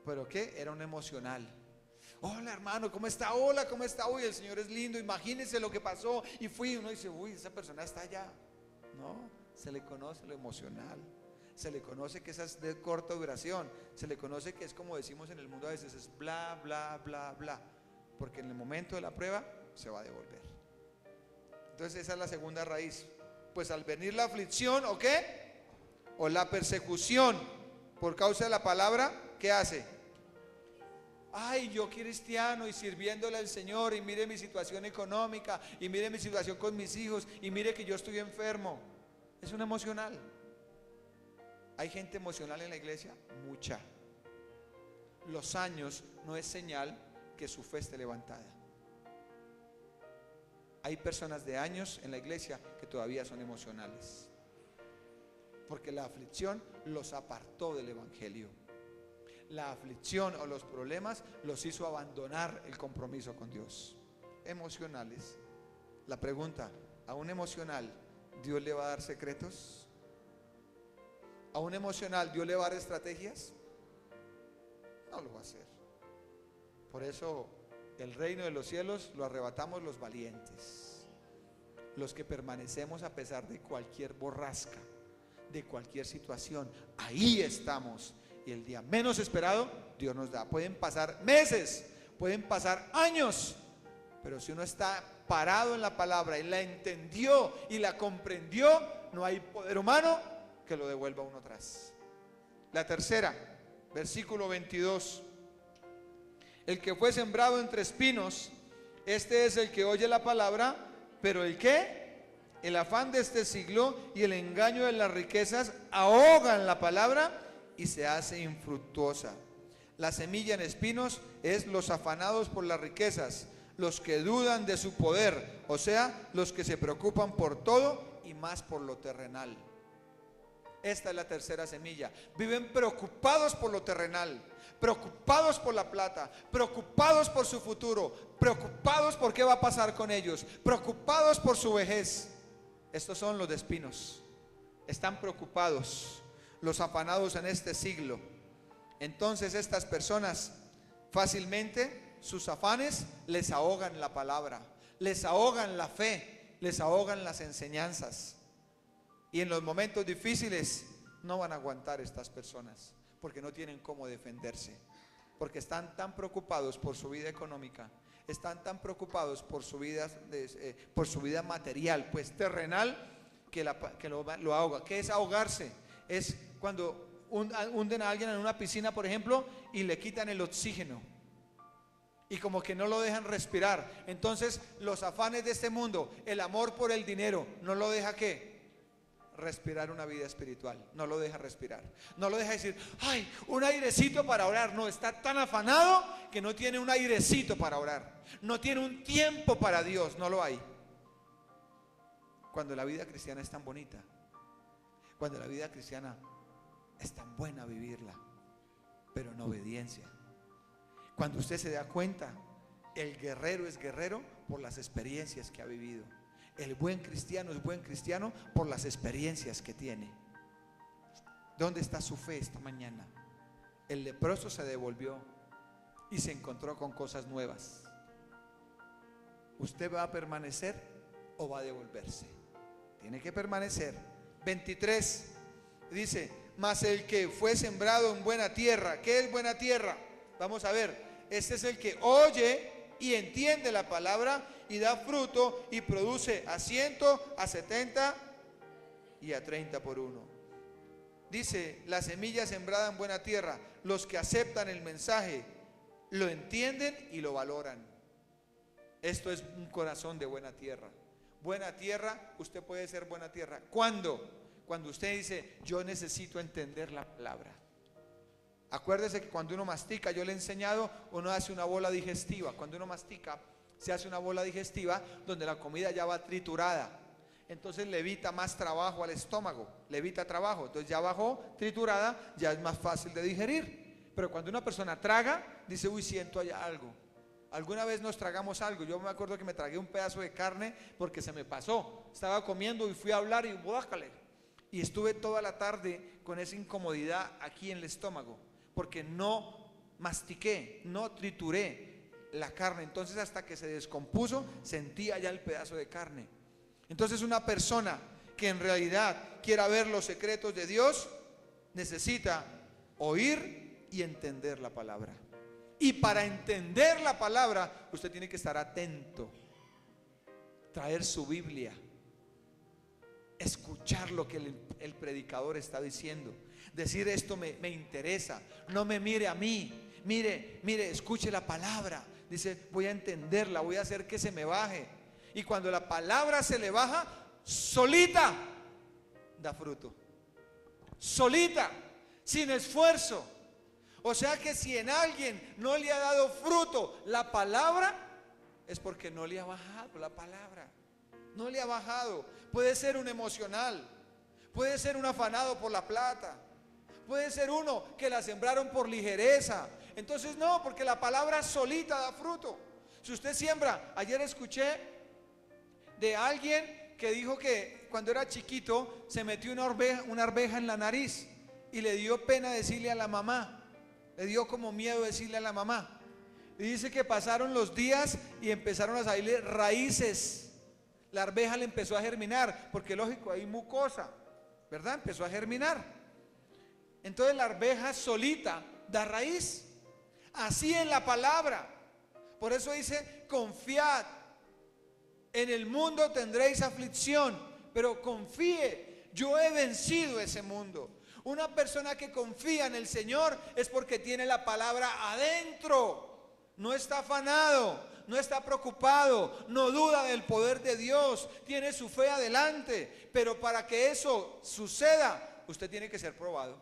Speaker 1: ¿Pero qué? Era un emocional. Hola hermano, ¿cómo está? Hola, ¿cómo está? Uy, el Señor es lindo, imagínense lo que pasó. Y fui, uno dice, uy, esa persona está allá. No, se le conoce lo emocional. Se le conoce que esa es de corta duración. Se le conoce que es como decimos en el mundo a veces, es bla, bla, bla, bla. Porque en el momento de la prueba se va a devolver. Entonces esa es la segunda raíz. Pues al venir la aflicción, ¿o qué? O la persecución por causa de la palabra, ¿qué hace? Ay, yo cristiano y sirviéndole al Señor, y mire mi situación económica, y mire mi situación con mis hijos, y mire que yo estoy enfermo. Es un emocional. ¿Hay gente emocional en la iglesia? Mucha. Los años no es señal que su fe esté levantada. Hay personas de años en la iglesia que todavía son emocionales, porque la aflicción los apartó del evangelio. La aflicción o los problemas los hizo abandonar el compromiso con Dios. Emocionales. La pregunta, ¿a un emocional Dios le va a dar secretos? ¿A un emocional Dios le va a dar estrategias? No lo va a hacer. Por eso el reino de los cielos lo arrebatamos los valientes, los que permanecemos a pesar de cualquier borrasca, de cualquier situación. Ahí estamos. Y el día menos esperado, Dios nos da. Pueden pasar meses, pueden pasar años, pero si uno está parado en la palabra y la entendió y la comprendió, no hay poder humano que lo devuelva uno atrás. La tercera, versículo 22. El que fue sembrado entre espinos, este es el que oye la palabra, pero el que, el afán de este siglo y el engaño de las riquezas ahogan la palabra y se hace infructuosa. La semilla en espinos es los afanados por las riquezas, los que dudan de su poder, o sea, los que se preocupan por todo y más por lo terrenal. Esta es la tercera semilla. Viven preocupados por lo terrenal, preocupados por la plata, preocupados por su futuro, preocupados por qué va a pasar con ellos, preocupados por su vejez. Estos son los de espinos. Están preocupados, los afanados en este siglo. Entonces estas personas fácilmente, sus afanes les ahogan la palabra, les ahogan la fe, les ahogan las enseñanzas. Y en los momentos difíciles no van a aguantar estas personas, porque no tienen cómo defenderse, porque están tan preocupados por su vida económica, están tan preocupados por su vida material, pues terrenal, que lo ahoga. ¿Qué es ahogarse? Es cuando hunden a alguien en una piscina, por ejemplo, y le quitan el oxígeno y como que no lo dejan respirar. Entonces los afanes de este mundo, el amor por el dinero, no lo deja ¿qué? Respirar una vida espiritual. No lo deja respirar, no lo deja decir, ay, un airecito para orar. No, está tan afanado que no tiene un airecito para orar, no tiene un tiempo para Dios, no lo hay. Cuando la vida cristiana es tan bonita, cuando la vida cristiana es tan buena vivirla, pero en obediencia. Cuando usted se da cuenta, el guerrero es guerrero por las experiencias que ha vivido. El buen cristiano es buen cristiano por las experiencias que tiene. ¿Dónde está su fe esta mañana? El leproso se devolvió y se encontró con cosas nuevas. ¿Usted va a permanecer o va a devolverse? Tiene que permanecer. 23 dice, mas el que fue sembrado en buena tierra. ¿Qué es buena tierra? Vamos a ver. Este es el que oye y entiende la palabra y da fruto y produce a 100, a 70 y a 30 por uno. Dice, la semilla sembrada en buena tierra, los que aceptan el mensaje, lo entienden y lo valoran. Esto es un corazón de buena tierra. Buena tierra, usted puede ser buena tierra. ¿Cuándo? cuando usted dice, yo necesito entender la palabra. Acuérdese que cuando uno mastica, yo le he enseñado, uno hace una bola digestiva. Cuando uno mastica, se hace una bola digestiva donde la comida ya va triturada. Entonces le evita más trabajo al estómago, le evita trabajo. Entonces ya bajó triturada, ya es más fácil de digerir. Pero cuando una persona traga, dice, uy, siento allá algo. Alguna vez nos tragamos algo. Yo me acuerdo que me tragué un pedazo de carne porque se me pasó. Estaba comiendo y fui a hablar y guácale. Y estuve toda la tarde con esa incomodidad aquí en el estómago, porque no mastiqué, no trituré la carne. Entonces hasta que se descompuso, sentía ya el pedazo de carne. Entonces una persona que en realidad quiera ver los secretos de Dios, necesita oír y entender la palabra. Y para entender la palabra, usted tiene que estar atento, traer su Biblia, escuchar lo que el predicador está diciendo, decir esto me interesa, no me mire a mí, mire, escuche la palabra. Dice, voy a entenderla, voy a hacer que se me baje. Y cuando la palabra se le baja, solita da fruto, solita, sin esfuerzo. O sea que si en alguien no le ha dado fruto la palabra, es porque no le ha bajado la palabra, no le ha bajado. Puede ser un emocional, puede ser un afanado por la plata, puede ser uno que la sembraron por ligereza. Entonces no, porque la palabra solita da fruto. Si usted siembra, ayer escuché de alguien que dijo que cuando era chiquito se metió una arveja en la nariz y le dio pena decirle a la mamá, le dio como miedo decirle a la mamá. Y dice que pasaron los días y empezaron a salirle raíces. La arveja le empezó a germinar, porque lógico, hay mucosa, ¿verdad? Empezó a germinar. Entonces la arveja solita da raíz. Así en la palabra. Por eso dice, confiad. En el mundo tendréis aflicción, pero confíe, yo he vencido ese mundo. Una persona que confía en el Señor es porque tiene la palabra adentro, no está afanado, no está preocupado, no duda del poder de Dios, tiene su fe adelante. Pero para que eso suceda, usted tiene que ser probado.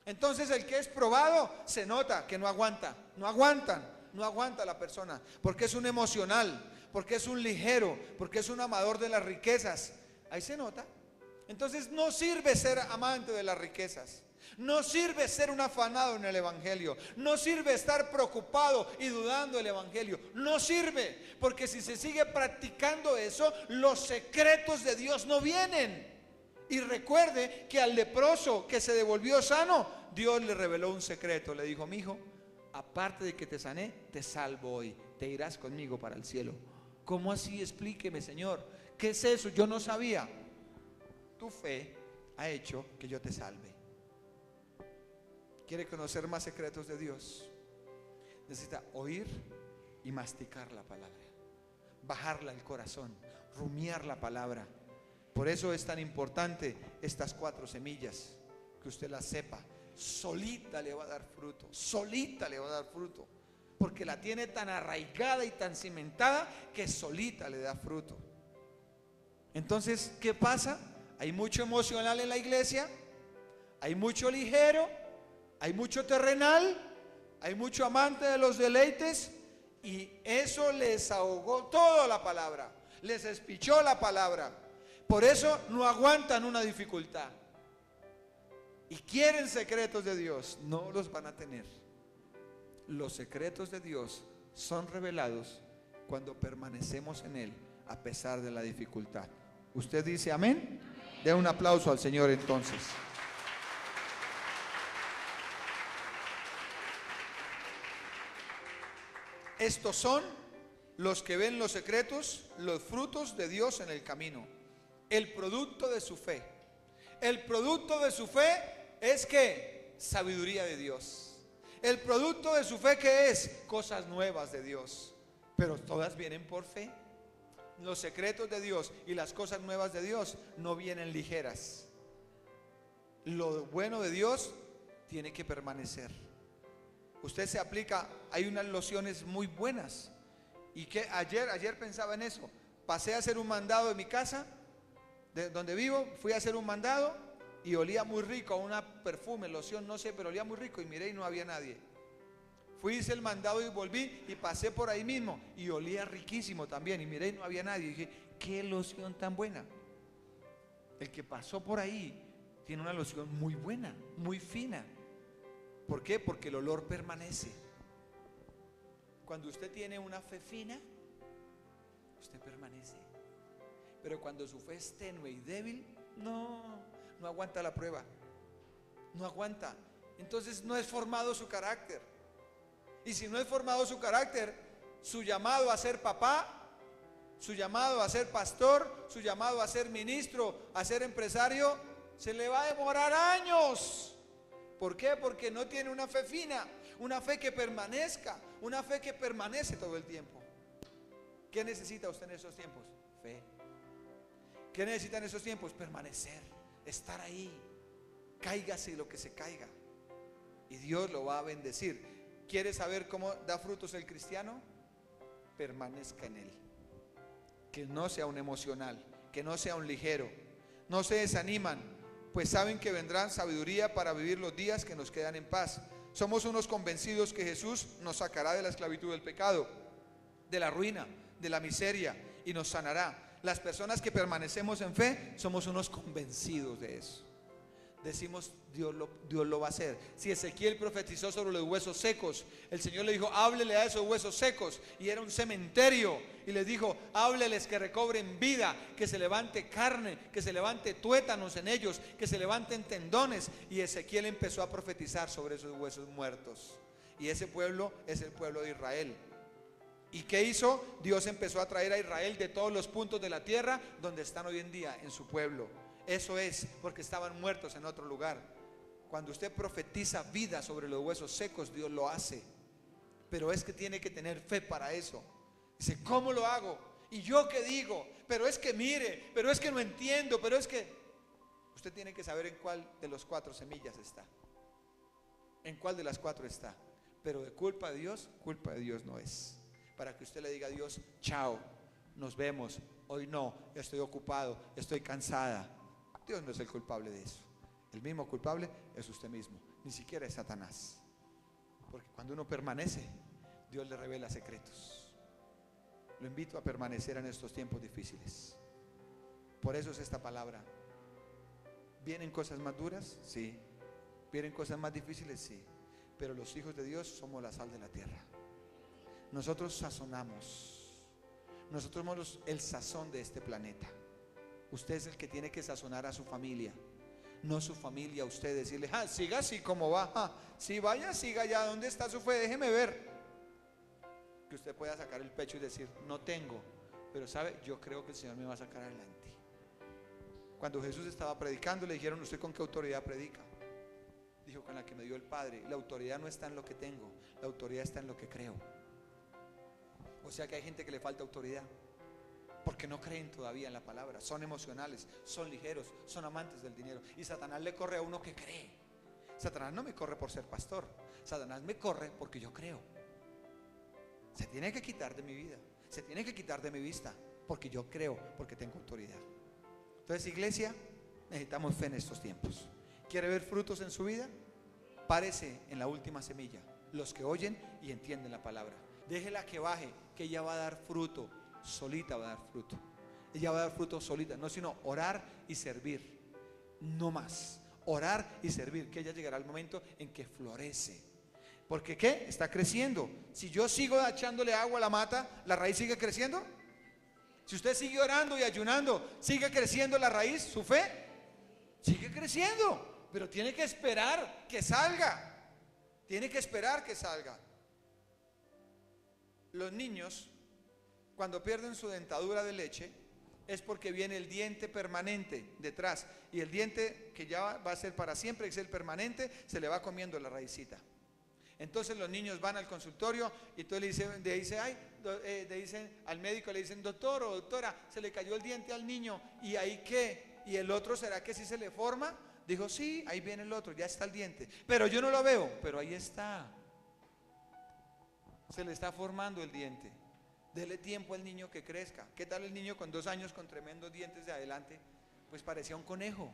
Speaker 1: Entonces el que es probado se nota que no aguanta, no aguanta la persona, porque es un emocional, porque es un ligero, porque es un amador de las riquezas. Ahí se nota. Entonces no sirve ser amante de las riquezas, no sirve ser un afanado en el evangelio, no sirve estar preocupado y dudando del evangelio, no sirve, porque si se sigue practicando eso, los secretos de Dios no vienen. Y recuerde que al leproso que se devolvió sano, Dios le reveló un secreto. Le dijo, mi hijo, aparte de que te sané, te salvo hoy, te irás conmigo para el cielo. ¿Cómo así? Explíqueme, Señor, ¿qué es eso? Yo no sabía. Tu fe ha hecho que yo te salve. ¿Quiere conocer más secretos de Dios? Necesita oír y masticar la palabra, bajarla al corazón, rumiar la palabra. Por eso es tan importante estas 4 semillas, que usted las sepa. Solita le va a dar fruto, solita le va a dar fruto, porque la tiene tan arraigada y tan cimentada que solita le da fruto. Entonces, ¿qué pasa? Hay mucho emocional en la iglesia, hay mucho ligero, hay mucho terrenal, hay mucho amante de los deleites, y eso les ahogó toda la palabra, les espichó la palabra. Por eso no aguantan una dificultad y quieren secretos de Dios, no los van a tener. Los secretos de Dios son revelados cuando permanecemos en Él a pesar de la dificultad. ¿Usted dice amén? Dé un aplauso al Señor entonces. Estos son los que ven los secretos, los frutos de Dios en el camino. El producto de su fe. El producto de su fe es que sabiduría de Dios. El producto de su fe, ¿qué es? Cosas nuevas de Dios. Pero todas vienen por fe. Los secretos de Dios y las cosas nuevas de Dios no vienen ligeras. Lo bueno de Dios tiene que permanecer. Usted se aplica, hay unas lociones muy buenas. Y que ayer pensaba en eso. Pasé a hacer un mandado de mi casa, de donde vivo, fui a hacer un mandado y olía muy rico, a una perfume, loción, no sé, pero olía muy rico, y miré y no había nadie. Fui, hice el mandado y volví y pasé por ahí mismo y olía riquísimo también, y miré y no había nadie. Y dije, qué loción tan buena. El que pasó por ahí tiene una loción muy buena, muy fina. ¿Por qué? Porque el olor permanece. Cuando usted tiene una fe fina, usted permanece. Pero cuando su fe es tenue y débil, no aguanta la prueba. No aguanta. Entonces no es formado su carácter. Y si no es formado su carácter, su llamado a ser papá, su llamado a ser pastor, su llamado a ser ministro, a ser empresario, se le va a demorar años. ¿Por qué? Porque no tiene una fe fina, una fe que permanezca, una fe que permanece todo el tiempo. ¿Qué necesita usted en esos tiempos? Fe. ¿Qué necesita en esos tiempos? Permanecer, estar ahí, cáigase lo que se caiga, y Dios lo va a bendecir. ¿Quiere saber cómo da frutos el cristiano? Permanezca en él. Que no sea un emocional, que no sea un ligero. No se desaniman, pues saben que vendrán sabiduría para vivir los días que nos quedan en paz. Somos unos convencidos que Jesús nos sacará de la esclavitud del pecado, de la ruina, de la miseria, y nos sanará. Las personas que permanecemos en fe somos unos convencidos de eso. Decimos, Dios lo va a hacer. Si Ezequiel profetizó sobre los huesos secos, el Señor le dijo, háblele a esos huesos secos, y era un cementerio, y les dijo, hábleles que recobren vida, que se levante carne, que se levante tuétanos en ellos, que se levanten tendones. Y Ezequiel empezó a profetizar sobre esos huesos muertos, y ese pueblo es el pueblo de Israel. ¿Y qué hizo? Dios empezó a traer a Israel de todos los puntos de la tierra donde están hoy en día, en su pueblo. Eso es porque estaban muertos en otro lugar. Cuando usted profetiza vida sobre los huesos secos, Dios lo hace. Pero es que tiene que tener fe para eso. Dice, ¿cómo lo hago? ¿Y yo qué digo? Pero es que mire, pero es que no entiendo, pero es que... Usted tiene que saber en cuál de los 4 semillas está. En cuál de las 4 está. Pero de culpa de Dios no es. Para que usted le diga a Dios, chao, nos vemos, hoy no, estoy ocupado, estoy cansada. Dios no es el culpable de eso. El mismo culpable es usted mismo, ni siquiera es Satanás. Porque cuando uno permanece, Dios le revela secretos. Lo invito a permanecer en estos tiempos difíciles. Por eso es esta palabra. ¿Vienen cosas más duras? Sí. ¿Vienen cosas más difíciles? Sí. Pero los hijos de Dios somos la sal de la tierra. Nosotros sazonamos. Nosotros somos el sazón de este planeta. Usted es el que tiene que sazonar a su familia, no su familia a usted, decirle, siga así como va, si vaya, siga ya, ¿dónde está su fe? Déjeme ver. Que usted pueda sacar el pecho y decir, no tengo, pero sabe, yo creo que el Señor me va a sacar adelante. Cuando Jesús estaba predicando, le dijeron, ¿usted con qué autoridad predica? Dijo, con la que me dio el Padre. La autoridad no está en lo que tengo, la autoridad está en lo que creo. O sea que hay gente que le falta autoridad porque no creen todavía en la palabra, son emocionales, son ligeros, son amantes del dinero. Y Satanás le corre a uno que cree. Satanás no me corre por ser pastor, Satanás me corre porque yo creo. Se tiene que quitar de mi vida, se tiene que quitar de mi vista, porque yo creo, porque tengo autoridad. Entonces, iglesia, necesitamos fe en estos tiempos. ¿Quiere ver frutos en su vida? Párese en la última semilla, los que oyen y entienden la palabra. Déjela que baje, que ella va a dar fruto. Solita va a dar fruto. Ella va a dar fruto solita, no sino orar y servir. No más. Orar y servir, que ella llegará al momento en que florece. Porque ¿qué? Está creciendo. Si yo sigo echándole agua a la mata, ¿la raíz sigue creciendo? Si usted sigue orando y ayunando, ¿sigue creciendo la raíz, su fe? Sigue creciendo, pero tiene que esperar que salga. Tiene que esperar que salga. Los niños, cuando pierden su dentadura de leche, es porque viene el diente permanente detrás, y el diente que ya va a ser para siempre, que es el permanente, se le va comiendo la raicita. Entonces los niños van al consultorio y entonces le dicen al médico, le dicen, doctor o doctora, se le cayó el diente al niño, ¿y ahí qué? ¿Y el otro será que sí se le forma? Dijo, sí, ahí viene el otro, ya está el diente, pero yo no lo veo, pero ahí está. Se le está formando el diente. Dele tiempo al niño que crezca. ¿Qué tal el niño con 2 años con tremendos dientes de adelante? Pues parecía un conejo.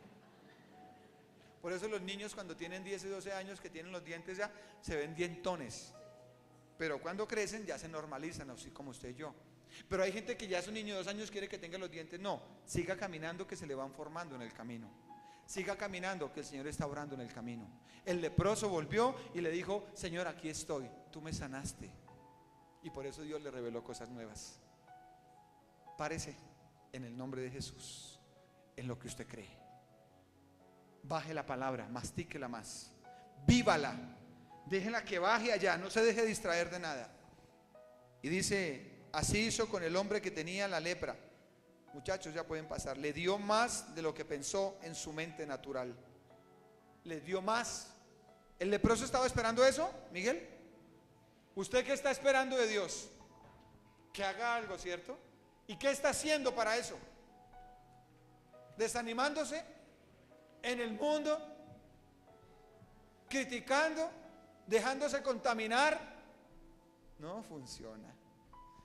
Speaker 1: Por eso los niños cuando tienen 10 y 12 años, que tienen los dientes ya, se ven dientones. Pero cuando crecen ya se normalizan, así como usted y yo. Pero hay gente que ya es un niño de 2 años, quiere que tenga los dientes. No, siga caminando, que se le van formando en el camino. Siga caminando, que el Señor está orando en el camino. El leproso volvió y le dijo: Señor, aquí estoy, tú me sanaste. Y por eso Dios le reveló cosas nuevas. Párese en el nombre de Jesús, en lo que usted cree. Baje la palabra, mastíquela más, vívala, déjela que baje allá, no se deje distraer de nada. Y dice: así hizo con el hombre que tenía la lepra. Muchachos, ya pueden pasar. Le dio más de lo que pensó en su mente natural. Le dio más. ¿El leproso estaba esperando eso, Miguel? ¿Usted qué está esperando de Dios? Que haga algo, ¿cierto? ¿Y qué está haciendo para eso? ¿Desanimándose en el mundo? ¿Criticando? ¿Dejándose contaminar? No funciona.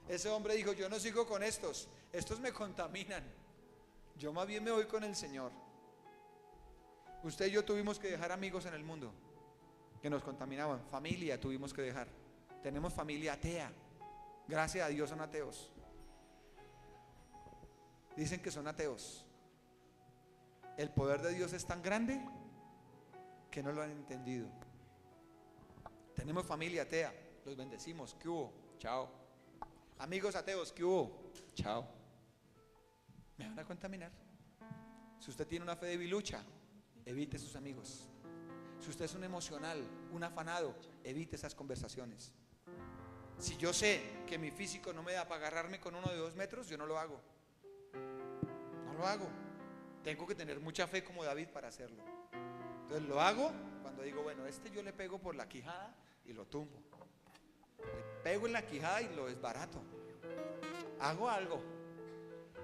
Speaker 1: Ese hombre dijo: yo no sigo con estos me contaminan, yo más bien me voy con el Señor. Usted y yo tuvimos que dejar amigos en el mundo que nos contaminaban. Familia tuvimos que dejar. Tenemos familia atea, gracias a Dios son ateos. Dicen que son ateos. El poder de Dios es tan grande que no lo han entendido. Tenemos familia atea, los bendecimos. ¿Qué hubo? Chao. Amigos ateos, ¿qué hubo? Chao. Me van a contaminar. Si usted tiene una fe debilucha, evite sus amigos. Si usted es un emocional, un afanado, evite esas conversaciones. Si yo sé que mi físico no me da para agarrarme con uno de 2 metros, yo no lo hago. No lo hago. Tengo que tener mucha fe como David para hacerlo. Entonces lo hago cuando digo: bueno, yo le pego por la quijada y lo tumbo. Le pego en la quijada y lo desbarato. Hago algo.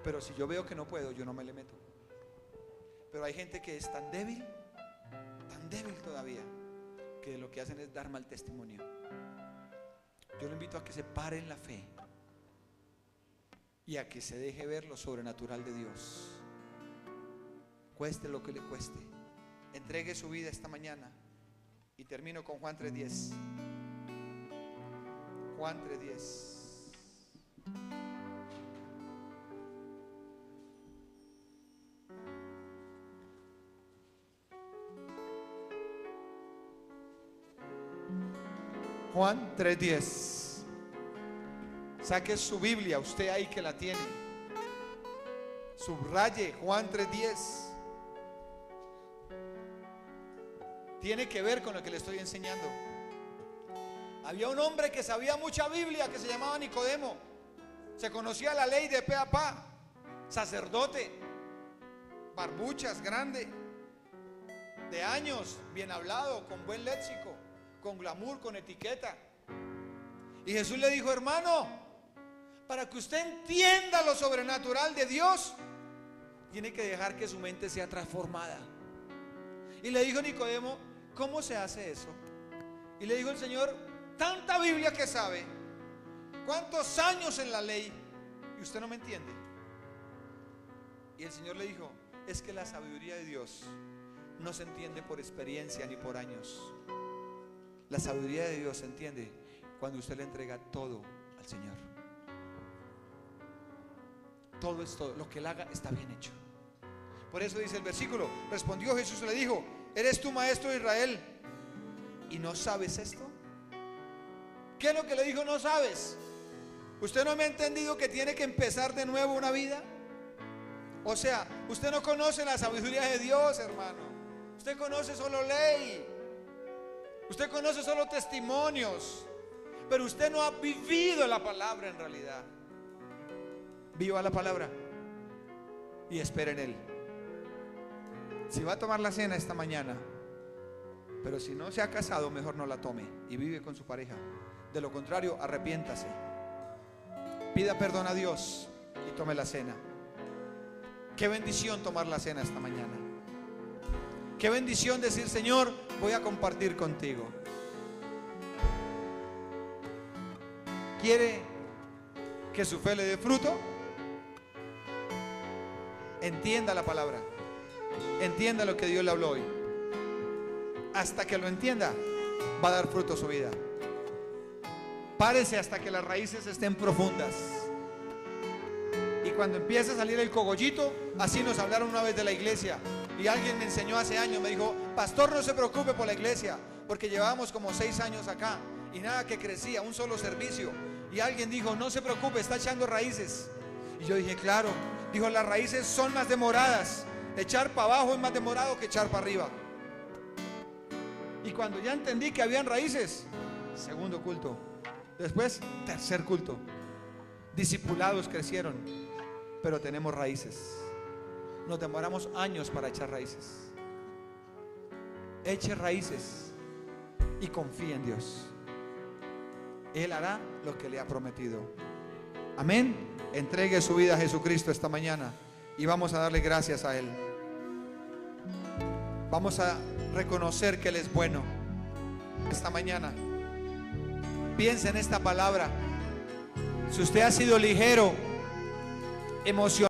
Speaker 1: Pero si yo veo que no puedo, yo no me le meto. Pero hay gente que es tan débil todavía, que lo que hacen es dar mal testimonio. Yo lo invito a que se pare en la fe y a que se deje ver lo sobrenatural de Dios. Cueste lo que le cueste, entregue su vida esta mañana. Y termino con Juan 3:10. Juan 3:10. Juan 3:10. Saque su Biblia, usted ahí que la tiene, subraye Juan 3:10. Tiene que ver con lo que le estoy enseñando. Había un hombre que sabía mucha Biblia, que se llamaba Nicodemo. Se conocía la ley de pe a pa. Sacerdote, barbuchas, grande, de años, bien hablado, con buen léxico, con glamour, con etiqueta. Y Jesús le dijo: hermano, para que usted entienda lo sobrenatural de Dios, tiene que dejar que su mente sea transformada. Y le dijo Nicodemo: ¿cómo se hace eso? Y le dijo el Señor: tanta Biblia que sabe, cuántos años en la ley, y usted no me entiende. Y el Señor le dijo: es que la sabiduría de Dios no se entiende por experiencia ni por años. La sabiduría de Dios se entiende cuando usted le entrega todo al Señor. Todo es todo, lo que Él haga está bien hecho. Por eso dice el versículo: respondió Jesús y le dijo: ¿eres tú maestro de Israel y no sabes esto? ¿Qué es lo que le dijo? No sabes. ¿Usted no me ha entendido que tiene que empezar de nuevo una vida? O sea, usted no conoce la sabiduría de Dios, hermano. Usted conoce solo ley. Usted conoce solo testimonios. Pero usted no ha vivido la palabra en realidad. Viva la palabra y espere en Él. Si va a tomar la cena esta mañana, pero si no se ha casado, mejor no la tome y vive con su pareja. De lo contrario, arrepiéntase, pida perdón a Dios y tome la cena. Qué bendición tomar la cena esta mañana. Qué bendición decir: Señor, voy a compartir contigo. ¿Quiere que su fe le dé fruto? Entienda la palabra. Entienda lo que Dios le habló hoy. hasta que lo entienda, va a dar fruto su vida. Párese hasta que las raíces estén profundas. Y cuando empiece a salir el cogollito, así nos hablaron una vez de la iglesia. Y alguien me enseñó hace años, me dijo: pastor, no se preocupe por la iglesia, porque llevábamos como 6 años acá y nada que crecía, un solo servicio. Y alguien dijo: no se preocupe, está echando raíces. Y yo dije: claro. Dijo: las raíces son más demoradas, echar para abajo es más demorado que echar para arriba. Y cuando ya entendí que habían raíces, segundo culto, después tercer culto, discipulados crecieron, pero tenemos raíces. Nos demoramos años para echar raíces. Eche raíces y confíe en Dios. Él hará lo que le ha prometido. Amén. Entregue su vida a Jesucristo esta mañana y vamos a darle gracias a Él. Vamos a reconocer que Él es bueno esta mañana. Piensa en esta palabra. Si usted ha sido ligero, emocionado,